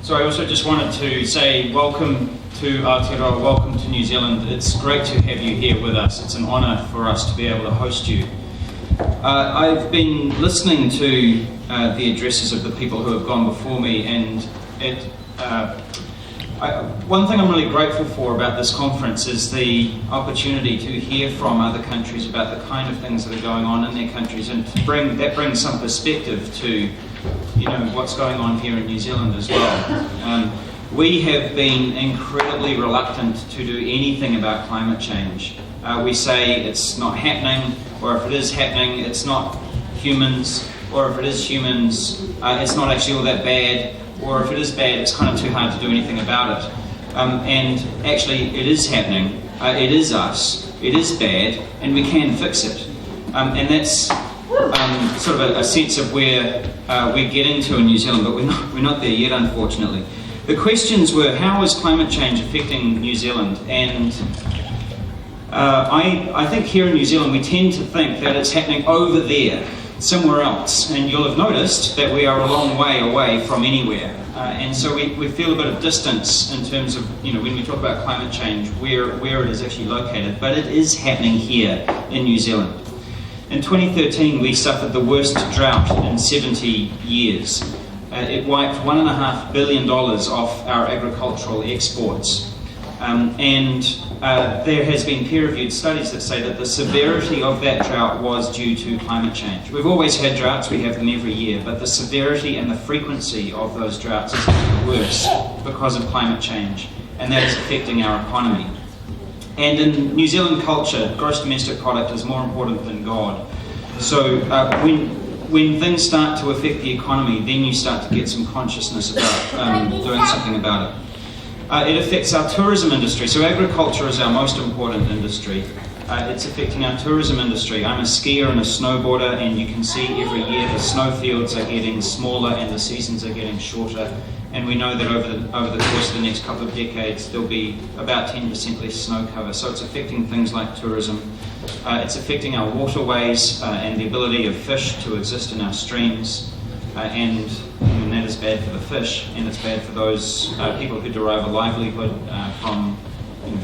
So I also just wanted to say welcome to Aotearoa, welcome to New Zealand. It's great to have you here with us. It's an honour for us to be able to host you. I've been listening to the addresses of the people who have gone before me, and one thing I'm really grateful for about this conference is the opportunity to hear from other countries about the kind of things that are going on in their countries, and that brings some perspective to what's going on here in New Zealand as well. We have been incredibly reluctant to do anything about climate change. We say it's not happening, or if it is happening, it's not humans, or if it is humans, it's not actually all that bad, or if it is bad, it's kind of too hard to do anything about it. And actually, it is happening. It is us. It is bad, and we can fix it. And that's sort of a sense of where we're getting to in New Zealand, but we're not there yet, unfortunately. The questions were, how is climate change affecting New Zealand? And I think here in New Zealand we tend to think that it's happening over there, somewhere else, and you'll have noticed that we are a long way away from anywhere. And so we feel a bit of distance in terms of, when we talk about climate change, where it is actually located, but it is happening here in New Zealand. In 2013, we suffered the worst drought in 70 years. It wiped $1.5 billion off our agricultural exports. And there has been peer-reviewed studies that say that the severity of that drought was due to climate change. We've always had droughts, we have them every year, but the severity and the frequency of those droughts is worse because of climate change, and that is affecting our economy. And in New Zealand culture, gross domestic product is more important than God. So when things start to affect the economy, then you start to get some consciousness about doing something about it. It affects our tourism industry. So agriculture is our most important industry. It's affecting our tourism industry. I'm a skier and a snowboarder, and you can see every year the snowfields are getting smaller and the seasons are getting shorter. And we know that over the course of the next couple of decades, there'll be about 10% less snow cover. So it's affecting things like tourism. It's affecting our waterways and the ability of fish to exist in our streams. And that is bad for the fish, and it's bad for those people who derive a livelihood from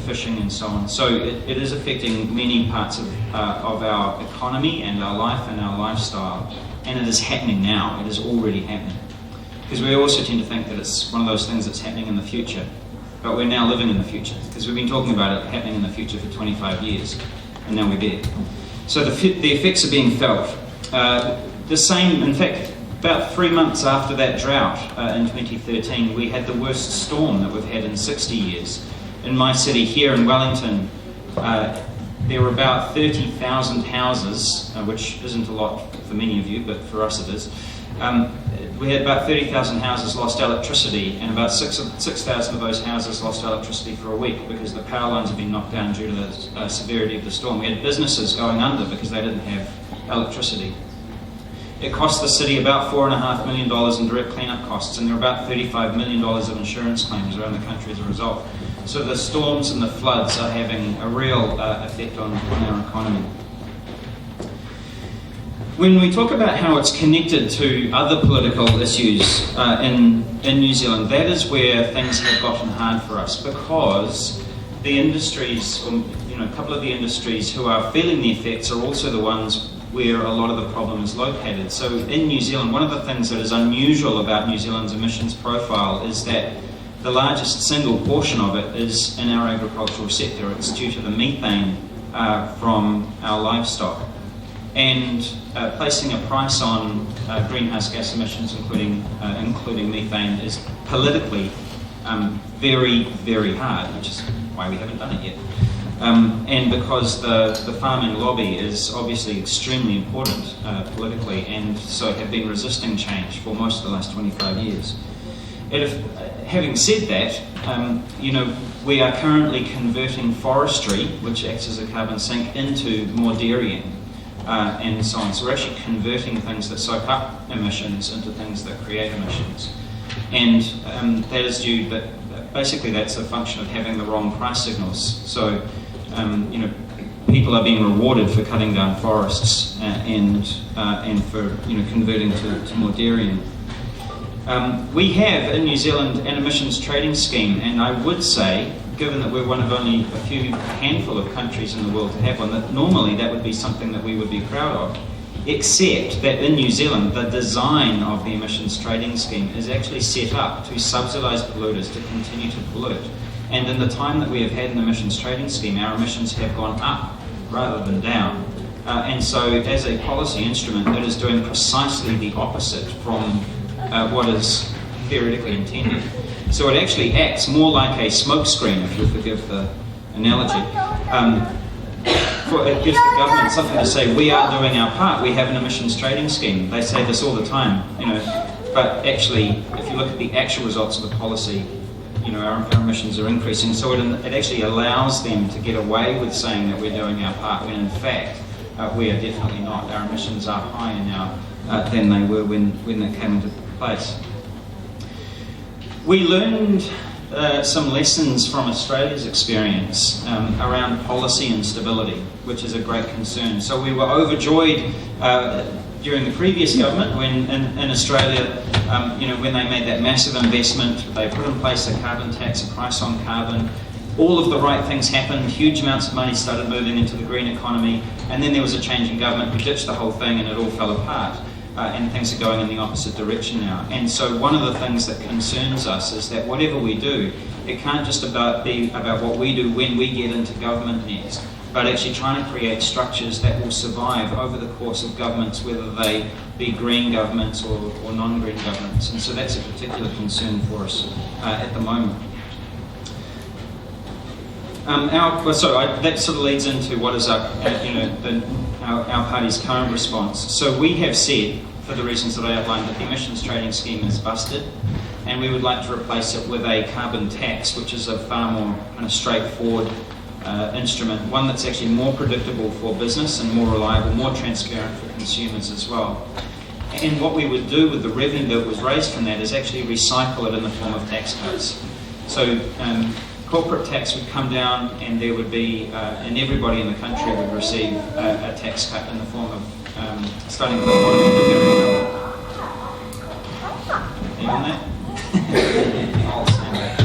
fishing and so on. So it is affecting many parts of our economy and our life and our lifestyle. And it is happening now. It is already happening. Because we also tend to think that it's one of those things that's happening in the future. But we're now living in the future, because we've been talking about it happening in the future for 25 years, and now we're there. So the effects are being felt. In fact, about 3 months after that drought in 2013, we had the worst storm that we've had in 60 years. In my city here in Wellington, there were about 30,000 houses, which isn't a lot for many of you, but for us it is. We had about 30,000 houses lost electricity, and about 6,000 of those houses lost electricity for a week because the power lines had been knocked down due to the severity of the storm. We had businesses going under because they didn't have electricity. It cost the city about $4.5 million in direct cleanup costs, and there are about $35 million of insurance claims around the country as a result. So the storms and the floods are having a real effect on our economy. When we talk about how it's connected to other political issues in New Zealand, that is where things have gotten hard for us, because the industries, a couple of the industries who are feeling the effects are also the ones where a lot of the problem is located. So in New Zealand, one of the things that is unusual about New Zealand's emissions profile is that the largest single portion of it is in our agricultural sector. It's due to the methane from our livestock. And placing a price on greenhouse gas emissions, including methane, is politically very, very hard, which is why we haven't done it yet. And because the farming lobby is obviously extremely important politically, and so have been resisting change for most of the last 25 years. Having said that, we are currently converting forestry, which acts as a carbon sink, into more dairying. And so on. So we're actually converting things that soak up emissions into things that create emissions. And that is due, but basically that's a function of having the wrong price signals. So, people are being rewarded for cutting down forests and for converting to more dairying. We have in New Zealand an emissions trading scheme, and I would say, given that we're one of only a handful of countries in the world to have one, that normally that would be something that we would be proud of, except that in New Zealand the design of the emissions trading scheme is actually set up to subsidise polluters to continue to pollute. And in the time that we have had an emissions trading scheme, our emissions have gone up rather than down. And so as a policy instrument, it is doing precisely the opposite from what is theoretically intended. So it actually acts more like a smokescreen, if you'll forgive the analogy. It gives the government something to say, we are doing our part, we have an emissions trading scheme. They say this all the time, but actually, if you look at the actual results of the policy, our emissions are increasing. So it actually allows them to get away with saying that we're doing our part, when in fact, we are definitely not. Our emissions are higher now than they were when they came into place. We learned some lessons from Australia's experience around policy instability, which is a great concern. So we were overjoyed during the previous government when in Australia, when they made that massive investment, they put in place a carbon tax, a price on carbon. All of the right things happened, huge amounts of money started moving into the green economy, and then there was a change in government who ditched the whole thing and it all fell apart. And things are going in the opposite direction now. And so one of the things that concerns us is that whatever we do, it can't just be about what we do when we get into government next, but actually trying to create structures that will survive over the course of governments, whether they be green governments or non-green governments. And so that's a particular concern for us at the moment. That sort of leads into what is our party's current response. So we have said, for the reasons that I outlined, that the emissions trading scheme is busted, and we would like to replace it with a carbon tax, which is a far more kind of straightforward instrument, one that's actually more predictable for business and more reliable, more transparent for consumers as well. And what we would do with the revenue that was raised from that is actually recycle it in the form of tax cuts. So corporate tax would come down, and there would be, and everybody in the country would receive a tax cut in the form of starting from the bottom of the pyramid. Are you on that? I'll stand back.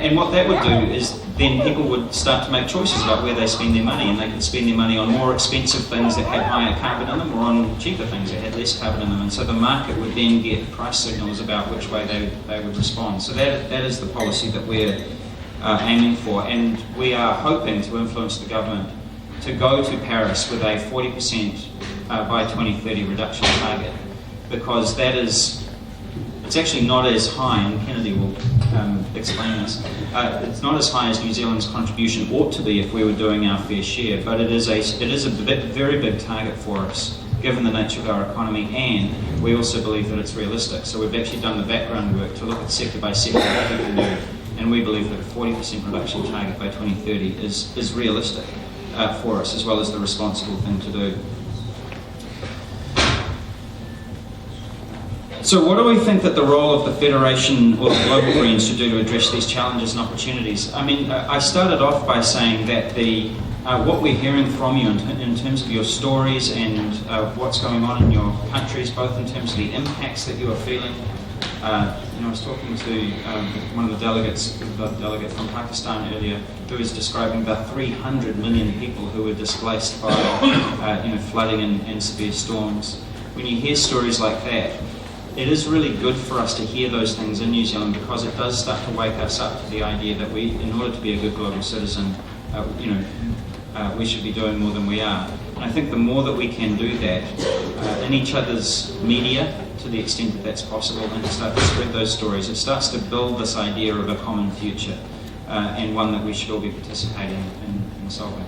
And what that would do is then people would start to make choices about where they spend their money, and they could spend their money on more expensive things that had higher carbon in them, or on cheaper things that had less carbon in them. And so the market would then get price signals about which way they would respond. So that is the policy that we're aiming for, and we are hoping to influence the government to go to Paris with a 40% by 2030 reduction target, because it's actually not as high, and Kennedy will explain this, it's not as high as New Zealand's contribution ought to be if we were doing our fair share, but it is a very big target for us, given the nature of our economy, and we also believe that it's realistic. So we've actually done the background work to look at sector by sector what we can do, and we believe that a 40% reduction target by 2030 is realistic for us, as well as the responsible thing to do. So what do we think that the role of the Federation or the Global Greens should do to address these challenges and opportunities? I mean, I started off by saying that what we're hearing from you in terms of your stories and what's going on in your countries, both in terms of the impacts that you are feeling. I was talking to one of the delegates, the delegate from Pakistan earlier, who was describing about 300 million people who were displaced by flooding and severe storms. When you hear stories like that, it is really good for us to hear those things in New Zealand, because it does start to wake us up to the idea that we, in order to be a good global citizen, we should be doing more than we are. And I think the more that we can do that in each other's media, to the extent that that's possible, and to start to spread those stories, it starts to build this idea of a common future, and one that we should all be participating in solving.